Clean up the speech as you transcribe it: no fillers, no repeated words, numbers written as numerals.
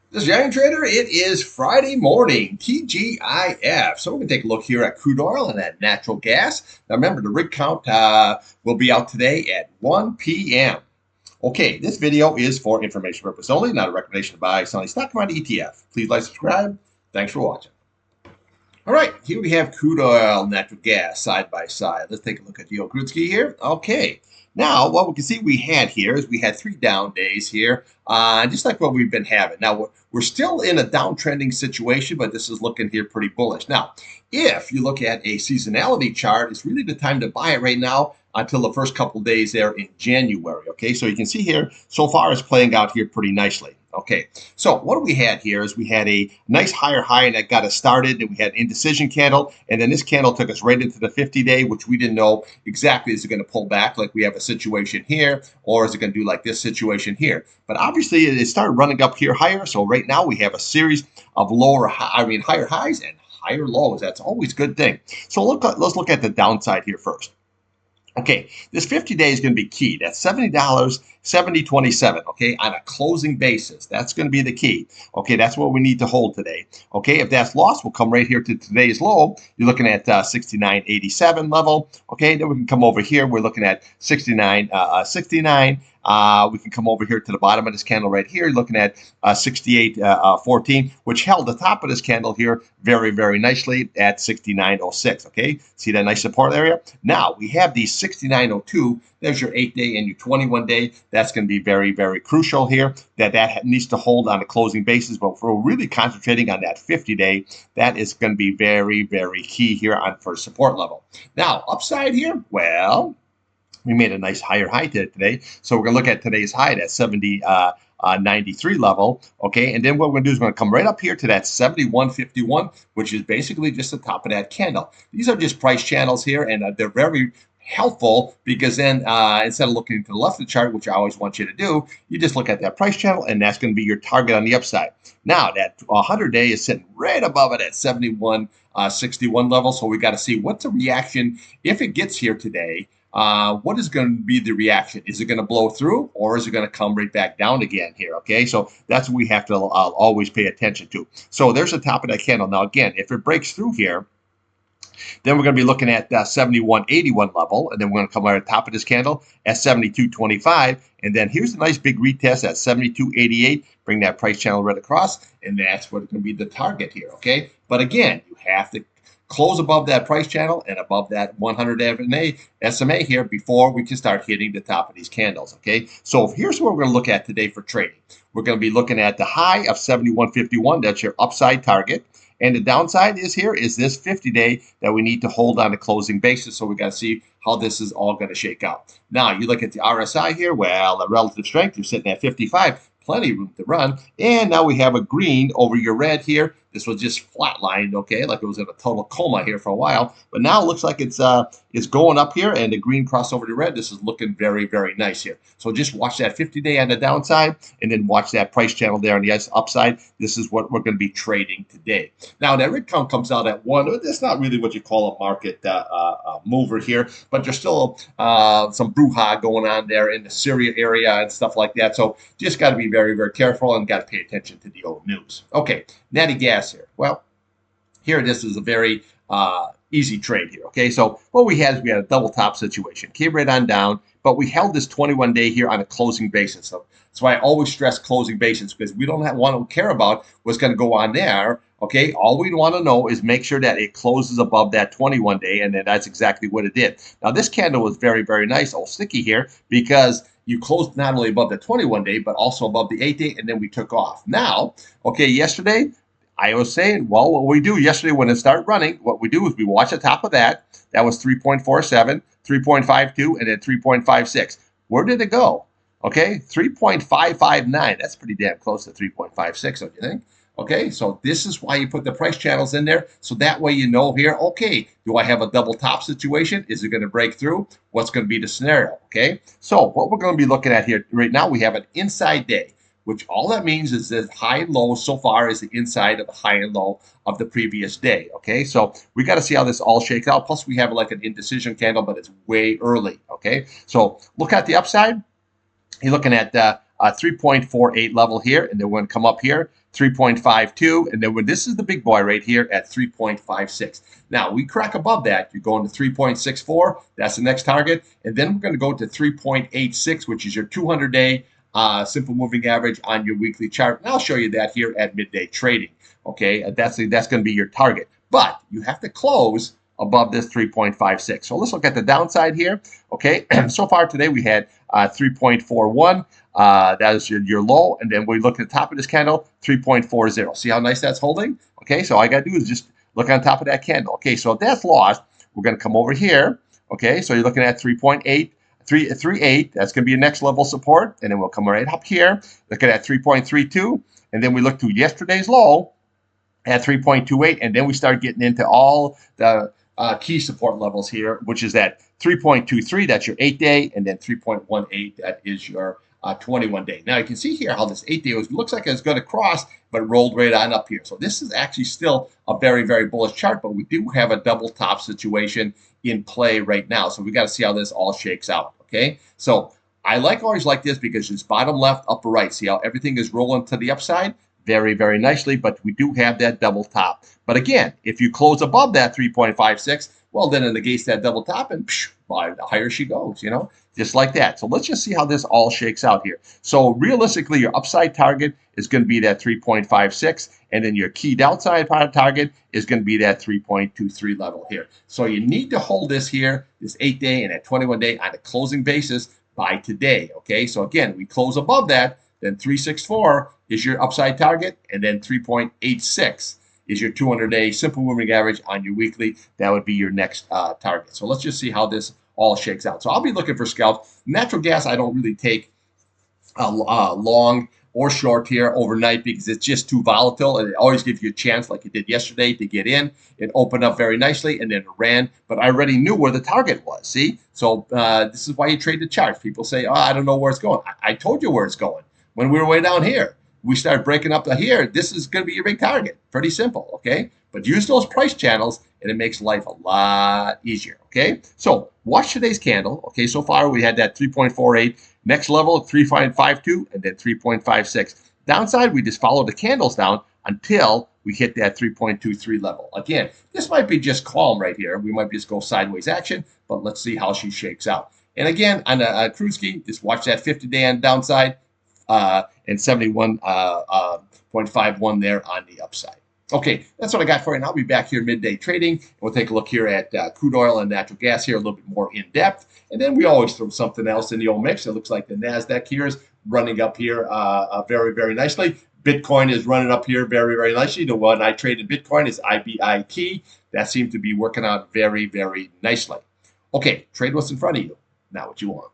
This is Iron Trader. It is Friday morning, TGIF. So we're going to take a look here at crude oil and at natural gas. Now remember, the rig count will be out today at 1 p.m. Okay, this video is for information purpose only, not a recommendation to buy, sell any stock, commodity ETF. Please like, subscribe. Thanks for watching. All right, here we have crude oil, natural gas side by side. Let's take a look at the old crude ski here. Okay, now what we can see we had here is we had 3 down days here, just like what we've been having. Now we're still in a downtrending situation, but this is looking here pretty bullish. Now, if you look at a seasonality chart, it's really the time to buy it right now until the first couple days there in January. Okay, so you can see here so far it's playing out here pretty nicely. Okay, so what we had here is we had a nice higher high and that got us started, and we had an indecision candle, and then this candle took us right into the 50-day, which we didn't know exactly is it going to pull back like we have a situation here, or is it going to do like this situation here. But obviously it started running up here higher, so right now we have a series of higher highs and higher lows. That's always a good thing. So let's look at the downside here first. Okay, this 50-day is going to be key. That's $70, 70.27, okay, on a closing basis. That's going to be the key. Okay, that's what we need to hold today. Okay, if that's lost, we'll come right here to today's low. You're looking at 69.87 level. Okay, then we can come over here. We're looking at 69.69. We can come over here to the bottom of this candle right here, looking at 68.14, which held the top of this candle here very, very nicely at 69.06. Okay, see that nice support area? Now we have the 69.02. There's your 8-day and your 21-day. That's going to be very, very crucial here. That needs to hold on a closing basis. But if we're really concentrating on that 50-day, that is going to be very, very key here on for support level. Now, upside here, well, we made a nice higher high today. So we're going to look at today's high at 93 level. Okay. And then what we're going to do is we're going to come right up here to that 71.51, which is basically just the top of that candle. These are just price channels here, and they're very helpful because then instead of looking to the left of the chart, which I always want you to do, you just look at that price channel, and that's going to be your target on the upside. Now that 100-day is sitting right above it at 71.61 level. So we got to see what's the reaction if it gets here today. What is going to be the reaction? Is it going to blow through, or is it going to come right back down again here? Okay, so that's what we have to always pay attention to. So there's the top of that candle. Now, again, if it breaks through here, then we're going to be looking at 71.81 level, and then we're going to come right at the top of this candle at 72.25, and then here's a nice big retest at 72.88. Bring that price channel right across, and that's what's going to be the target here. Okay, but again, you have to close above that price channel and above that 100 SMA here before we can start hitting the top of these candles. Okay, so here's what we're going to look at today for trading. We're going to be looking at the high of 71.51. That's your upside target. And the downside is here is this 50-day that we need to hold on a closing basis. So we got to see how this is all going to shake out. Now, you look at the RSI here. Well, the relative strength, you're sitting at 55. Plenty of room to run. And now we have a green over your red here. This was just flatlined, okay, like it was in a total coma here for a while. But now it looks like it's going up here, and the green cross over to red. This is looking very, very nice here. So just watch that 50-day on the downside, and then watch that price channel there on the upside. This is what we're going to be trading today. Now, that rig count comes out at 1. That's not really what you call a market mover here, but there's still some brouhaha going on there in the Syria area and stuff like that. So just got to be very, very careful and got to pay attention to the old news. Okay, natty gas here. Well, here this is a very easy trade here. Okay, so what we had is we had a double top situation. Came right on down, but we held this 21-day here on a closing basis. So that's why I always stress closing basis, because we don't want to care about what's going to go on there. Okay, all we want to know is make sure that it closes above that 21-day, and then that's exactly what it did. Now, this candle was very, very nice, all sticky here, because you closed not only above the 21-day, but also above the 8-day, and then we took off. Now, okay, yesterday, I was saying, well, what we do yesterday when it started running, what we do is we watch the top of that. That was 3.47, 3.52, and then 3.56. Where did it go? Okay, 3.559. That's pretty damn close to 3.56, don't you think? Okay, so this is why you put the price channels in there. So that way you know here, okay, do I have a double top situation? Is it going to break through? What's going to be the scenario? Okay, so what we're going to be looking at here right now, we have an inside day, which all that means is that high and low so far is the inside of the high and low of the previous day. Okay, so we got to see how this all shakes out. Plus, we have like an indecision candle, but it's way early. Okay, so look at the upside. You're looking at 3.48 level here, and then we're going to come up here, 3.52, and then when this is the big boy right here at 3.56. Now, we crack above that, you're going to 3.64, that's the next target, and then we're going to go to 3.86, which is your 200-day simple moving average on your weekly chart, and I'll show you that here at midday trading. Okay, that's going to be your target, but you have to close above this 3.56. So let's look at the downside here. Okay, so far today we had 3.41. That is your low, and then we look at the top of this candle, 3.40. See how nice that's holding? Okay, so all I got to do is just look on top of that candle. Okay, so if that's lost, we're going to come over here. Okay, so you're looking at 3.8. 3.38, that's going to be your next level support, and then we'll come right up here, looking at 3.32, and then we look to yesterday's low at 3.28, and then we start getting into all the key support levels here, which is at 3.23, that's your 8-day, and then 3.18, that is your 21-day. Now you can see here how this 8-day looks like it's going to cross, but rolled right on up here. So this is actually still a very, very bullish chart, but we do have a double top situation in play right now. So we got to see how this all shakes out. Okay, so I always like this because it's bottom left, upper right. See how everything is rolling to the upside? Very, very nicely, but we do have that double top. But again, if you close above that 3.56, well, then it negates that double top, and the higher she goes, just like that. So let's just see how this all shakes out here. So realistically, your upside target is going to be that 3.56, and then your key downside target is going to be that 3.23 level here. So you need to hold this here, this 8-day and that 21-day on a closing basis by today. Okay, so again, we close above that, then 364 is your upside target, and then 3.86 is your 200-day simple moving average on your weekly. That would be your next target. So let's just see how this all shakes out. So I'll be looking for scalps. Natural gas, I don't really take long or short here overnight because it's just too volatile, and it always gives you a chance, like it did yesterday, to get in. It opened up very nicely, and then it ran, but I already knew where the target was. See? So this is why you trade the charts. People say, oh, I don't know where it's going. I told you where it's going when we were way down here. We start breaking up to here. This is going to be your big target. Pretty simple, okay? But use those price channels, and it makes life a lot easier, okay? So watch today's candle. Okay, so far we had that 3.48. Next level, 3.52, and then 3.56. Downside, we just follow the candles down until we hit that 3.23 level. Again, this might be just calm right here. We might just go sideways action, but let's see how she shakes out. And again, on a Crude, just watch that 50-day on downside, and 71.51 there on the upside. Okay, that's what I got for you. And I'll be back here midday trading. We'll take a look here at crude oil and natural gas here a little bit more in depth. And then we always throw something else in the old mix. It looks like the NASDAQ here is running up here very, very nicely. Bitcoin is running up here very, very nicely. The one I traded Bitcoin is IBIT. That seems to be working out very, very nicely. Okay, trade what's in front of you, not what you want.